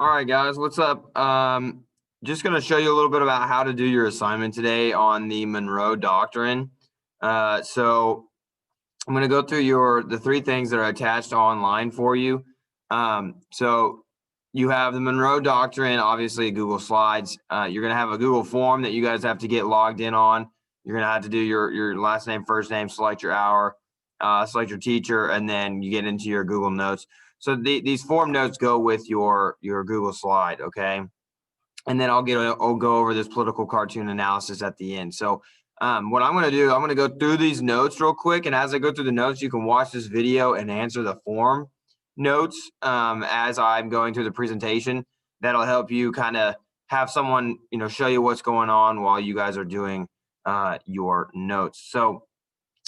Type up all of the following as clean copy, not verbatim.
All right, guys, what's up? Just going to show you a little bit about how to do your assignment today on the Monroe Doctrine. So I'm going to go through the three things that are attached online for you. So you have the Monroe Doctrine, obviously Google Slides. You're going to have a Google form that you guys have to get logged in on. You're going to have to do your last name, first name, select your hour, select your teacher, and then you get into your Google Notes. So these form notes go with your Google slide, okay? And then I'll go over this political cartoon analysis at the end. So what I'm going to do, I'm going to go through these notes real quick. And as I go through the notes, you can watch this video and answer the form notes as I'm going through the presentation. That'll help you kind of have someone, show you what's going on while you guys are doing your notes. So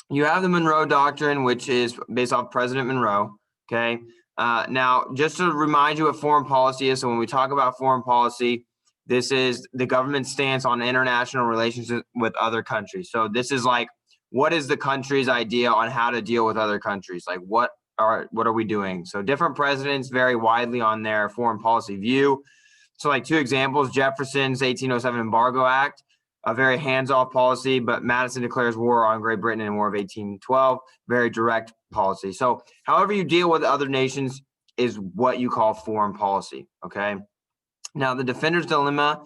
you have the Monroe Doctrine, which is based off President Monroe, okay? Now, just to remind you what foreign policy is, so when we talk about foreign policy, this is the government's stance on international relations with other countries. So this is like, what is the country's idea on how to deal with other countries? Like, what are we doing? So different presidents vary widely on their foreign policy view. So like two examples, Jefferson's 1807 Embargo Act, a very hands-off policy, but Madison declares war on Great Britain in War of 1812, very direct policy. So however you deal with other nations is what you call foreign policy, okay? Now, the defender's dilemma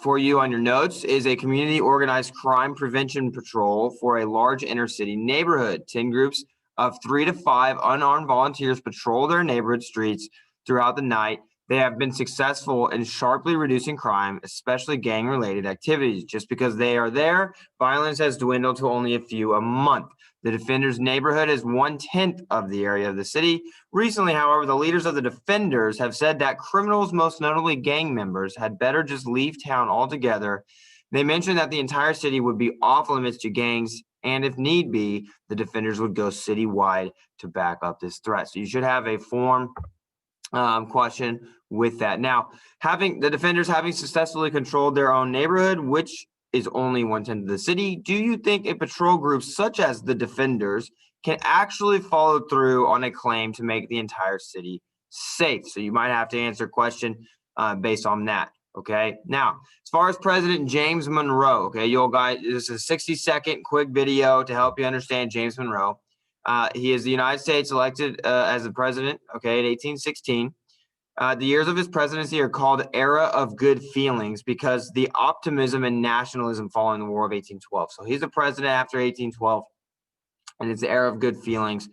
for you on your notes is a community organized crime prevention patrol for a large inner city neighborhood. 10 groups of 3 to 5 unarmed volunteers patrol their neighborhood streets throughout the night. They have been successful in sharply reducing crime, especially gang-related activities. Just because they are there, violence has dwindled to only a few a month. The defenders' neighborhood is 1/10 of the area of the city. Recently, however, the leaders of the defenders have said that criminals, most notably gang members, had better just leave town altogether. They mentioned that the entire city would be off limits to gangs, and if need be, the defenders would go citywide to back up this threat. So you should have a form question with that. Now, having the defenders having successfully controlled their own neighborhood, which is only 1/10 of the city, do you think a patrol group such as the defenders can actually follow through on a claim to make the entire city safe? So you might have to answer a question based on that. Okay. Now, as far as President James Monroe, okay, this is a 60-second quick video to help you understand James Monroe. He is the United States elected as the president, okay, in 1816. The years of his presidency are called era of good feelings because the optimism and nationalism following the War of 1812. So he's the president after 1812, and it's the era of good feelings.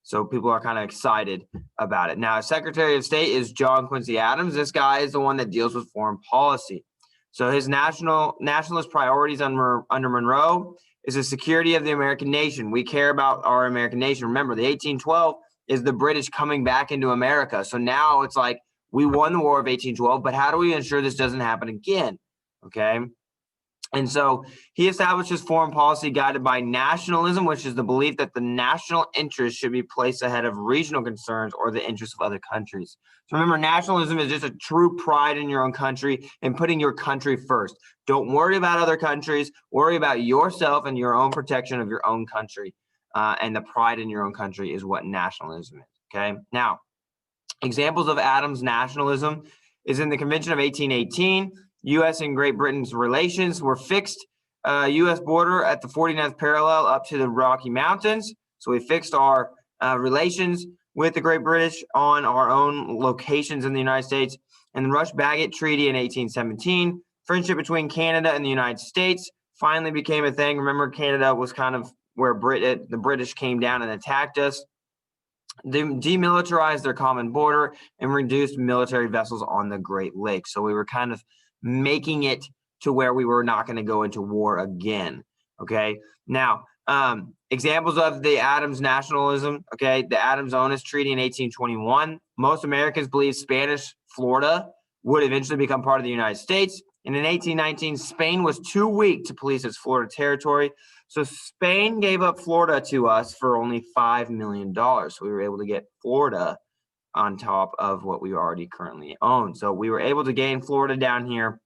So people are kind of excited about it. Now, Secretary of State is John Quincy Adams. This guy is the one that deals with foreign policy. So his nationalist priorities under Monroe is the security of the American nation. We care about our American nation. Remember, the 1812 is the British coming back into America. So now it's like we won the War of 1812, but how do we ensure this doesn't happen again? Okay. And so he establishes foreign policy guided by nationalism, which is the belief that the national interest should be placed ahead of regional concerns or the interests of other countries. So remember, nationalism is just a true pride in your own country and putting your country first. Don't worry about other countries. Worry about yourself and your own protection of your own country. And the pride in your own country is what nationalism is. Okay. Now, examples of Adams' nationalism is in the Convention of 1818. U.S. and Great Britain's relations were fixed. U.S. border at the 49th parallel up to the Rocky Mountains. So we fixed our relations with the Great British on our own locations in the United States. And the Rush-Bagot Treaty in 1817. Friendship between Canada and the United States finally became a thing. Remember, Canada was kind of where the British came down and attacked us. They demilitarized their common border and reduced military vessels on the Great Lakes. So we were kind of making it to where we were not going to go into war again. Okay. Now, examples of the Adams nationalism. Okay. The Adams-Onis Treaty in 1821. Most Americans believe Spanish Florida would eventually become part of the United States. And in 1819, Spain was too weak to police its Florida territory. So Spain gave up Florida to us for only $5 million. So we were able to get Florida on top of what we already currently own. So we were able to gain Florida down here,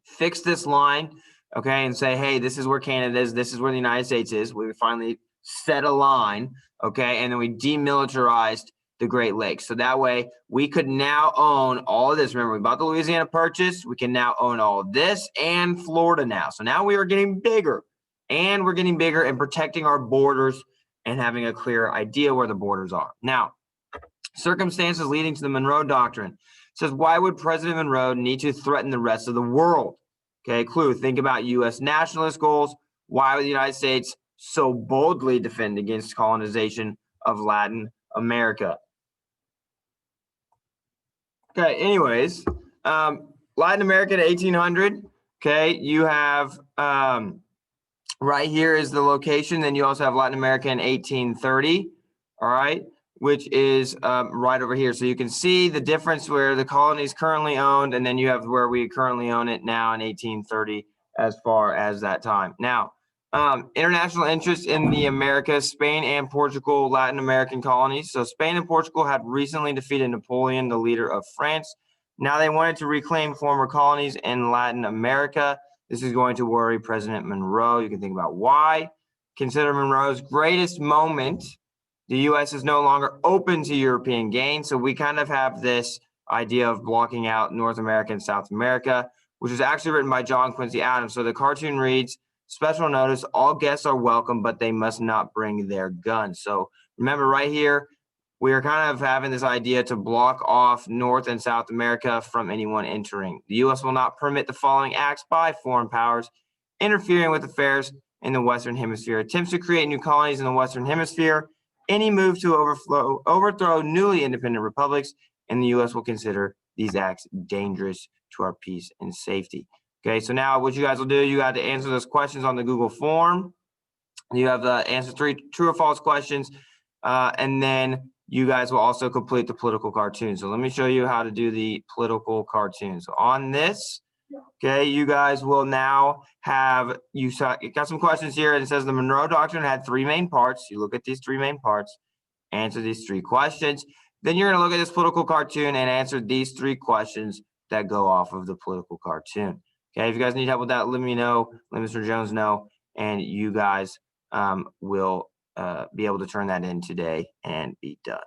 fix this line, okay, and say, hey, this is where Canada is, this is where the United States is. We finally set a line, okay, and then we demilitarized the Great Lakes. So that way we could now own all of this. Remember, we bought the Louisiana Purchase. We can now own all of this and Florida now. So now we are getting bigger, and we're getting bigger and protecting our borders and having a clear idea where the borders are. Now, circumstances leading to the Monroe Doctrine says, why would President Monroe need to threaten the rest of the world? Okay, clue, think about U.S. nationalist goals. Why would the United States so boldly defend against colonization of Latin America? Okay, anyways, Latin America to 1800. Okay, you have right here is the location. Then you also have Latin America in 1830. All right, which is right over here. So you can see the difference where the colony is currently owned, and then you have where we currently own it now in 1830 as far as that time. Now, international interest in the Americas, Spain and Portugal, Latin American colonies. So Spain and Portugal had recently defeated Napoleon, the leader of France. Now they wanted to reclaim former colonies in Latin America. This is going to worry President Monroe. You can think about why. Consider Monroe's greatest moment. The U.S. is no longer open to European gain. So we kind of have this idea of blocking out North America and South America, which was actually written by John Quincy Adams. So the cartoon reads, special notice, all guests are welcome, but they must not bring their guns. So remember right here, we are kind of having this idea to block off North and South America from anyone entering. The U.S. will not permit the following acts by foreign powers interfering with affairs in the Western Hemisphere. Attempts to create new colonies in the Western Hemisphere, any move to overthrow newly independent republics, and the U.S. will consider these acts dangerous to our peace and safety. Okay, so now what you guys will do, you got to answer those questions on the Google form. You have the answer 3 true or false questions, and then you guys will also complete the political cartoon. So let me show you how to do the political cartoon. So on this, okay, you guys will now have, you got some questions here, and it says the Monroe Doctrine had 3 main parts. You look at these 3 main parts, answer these 3 questions. Then you're going to look at this political cartoon and answer these 3 questions that go off of the political cartoon. Okay, if you guys need help with that, let me know, let Mr. Jones know, and you guys will be able to turn that in today and be done.